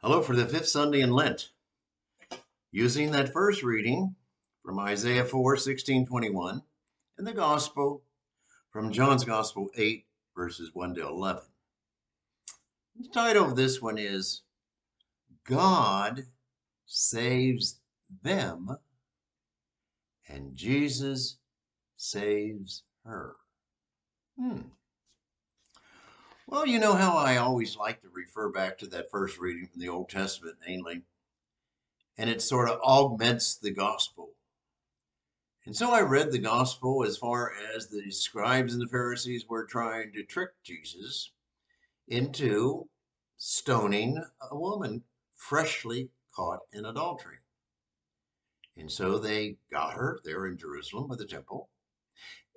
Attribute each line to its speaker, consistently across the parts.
Speaker 1: Hello for the fifth Sunday in Lent. Using that first reading from Isaiah 4:16-21, and the Gospel from John's Gospel 8, verses 1 to 11. The title of this one is God Saves Them and Jesus Saves Her. Well, you know how I always like to refer back to that first reading from the Old Testament mainly, and it sort of augments the gospel. And so I read the gospel as far as the scribes and the Pharisees were trying to trick Jesus into stoning a woman freshly caught in adultery. And so they got her there in Jerusalem by the temple,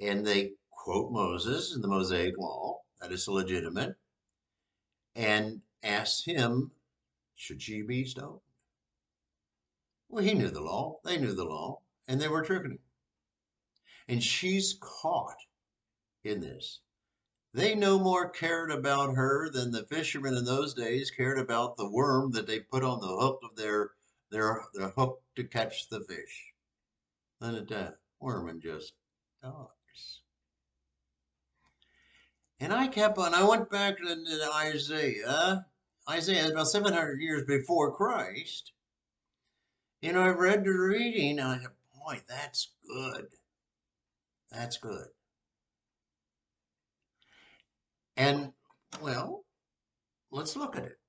Speaker 1: and they quote Moses in the Mosaic law, that is legitimate, and asked him, should she be stoned? Well, he knew the law, they knew the law, and they were tricking him. And she's caught in this. They no more cared about her than the fishermen in those days cared about the worm that they put on the hook of their hook to catch the fish. Then that worm and just dies. And I went back to Isaiah. Isaiah is about 700 years before Christ. You know, I read the reading and I said, boy, that's good. That's good. And, well, let's look at it.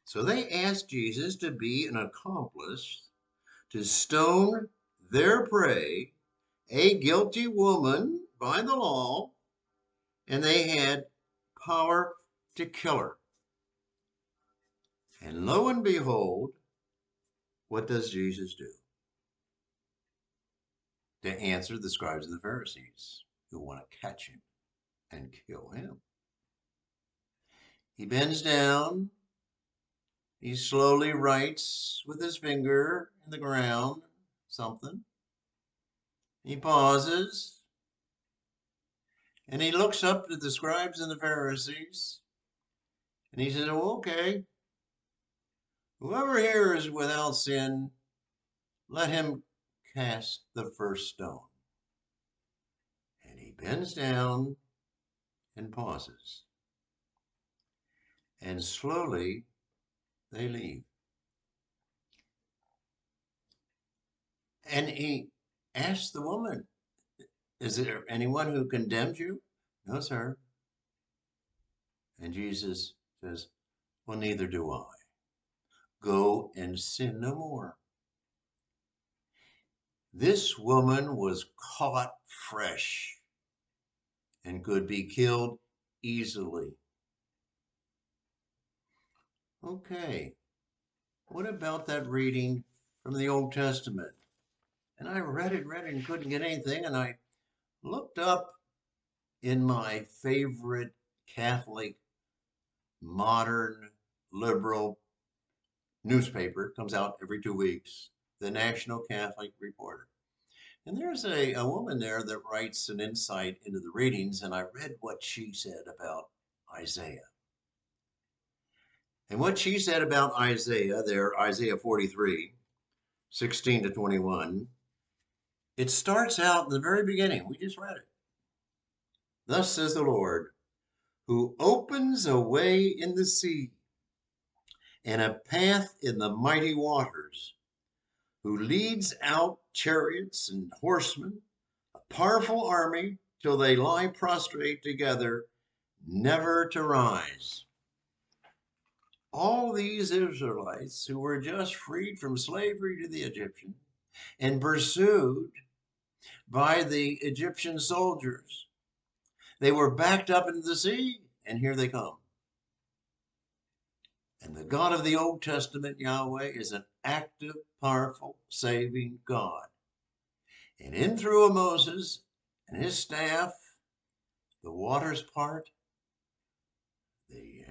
Speaker 1: So they asked Jesus to be an accomplice to stone their prey, a guilty woman by the law, and they had power to kill her. And lo and behold, what does Jesus do? To answer the scribes and the Pharisees who want to catch him and kill him. He bends down. He slowly writes with his finger in the ground something. He pauses. And he looks up to the scribes and the Pharisees. And he says, oh, okay. Whoever here is without sin, let him cast the first stone. And he bends down and pauses. And slowly they leave. And he asks the woman, is there anyone who condemned you? No, sir. And Jesus says, well, neither do I. Go and sin no more. This woman was caught fresh and could be killed easily. Okay, what about that reading from the Old Testament? And I read it, and couldn't get anything, and I looked up in my favorite Catholic, modern, liberal newspaper. It comes out every 2 weeks, the National Catholic Reporter. And there's a woman there that writes an insight into the readings, and I read what she said about Isaiah. And what she said about Isaiah, there, Isaiah 43:16-21, it starts out in the very beginning. We just read it. Thus says the Lord, who opens a way in the sea and a path in the mighty waters, who leads out chariots and horsemen, a powerful army, till they lie prostrate together, never to rise. All these Israelites who were just freed from slavery to the Egyptians and pursued by the Egyptian soldiers, they were backed up into the sea, and here they come. And the God of the Old Testament, Yahweh, is an active, powerful, saving God. And in through Moses and his staff, the waters part, the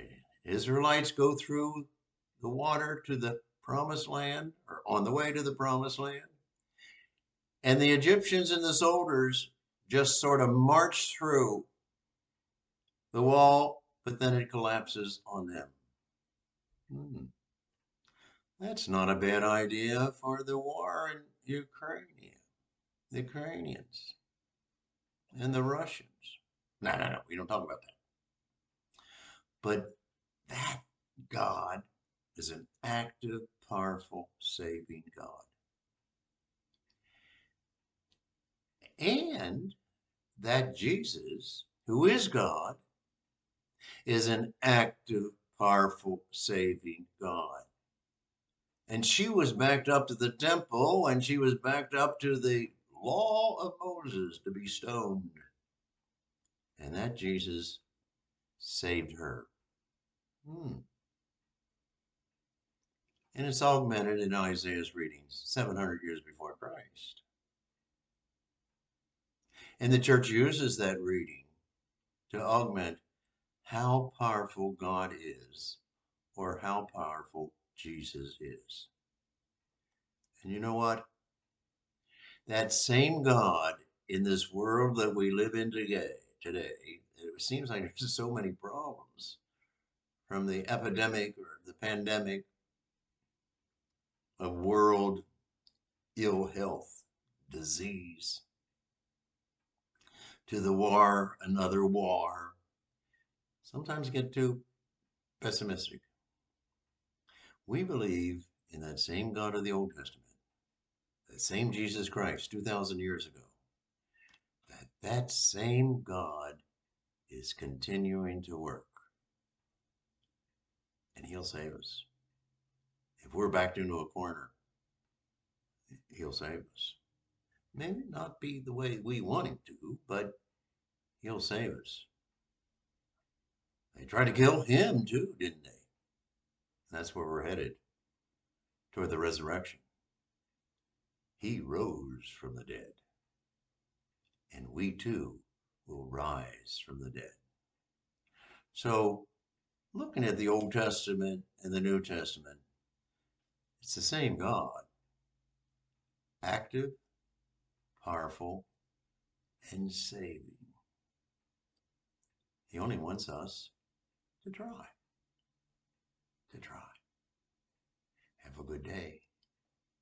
Speaker 1: Israelites go through the water to the promised land, or on the way to the promised land. And the Egyptians and the soldiers just sort of march through the wall, but then it collapses on them. That's not a bad idea for the war in Ukraine, the Ukrainians and the Russians. No, we don't talk about that. But that God is an active, powerful, saving God. And that Jesus, who is God, is an active, powerful, saving God. And she was backed up to the temple and she was backed up to the law of Moses to be stoned. And that Jesus saved her. Hmm. And it's augmented in Isaiah's readings 700 years before Christ. And the church uses that reading to augment how powerful God is or how powerful Jesus is. And you know what? That same God in this world that we live in today, it seems like there's just so many problems from the epidemic or the pandemic of world ill health, disease, to the war, another war. Sometimes get too pessimistic. We believe in that same God of the Old Testament, that same Jesus Christ 2,000 years ago, that same God is continuing to work and he'll save us. If we're backed into a corner, he'll save us. Maybe not be the way we want him to, but he'll save us. They tried to kill him too, didn't they? That's where we're headed, toward the resurrection. He rose from the dead, and we too will rise from the dead. So, looking at the Old Testament and the New Testament, it's the same God, active, powerful, and saving. He only wants us to try. Have a good day.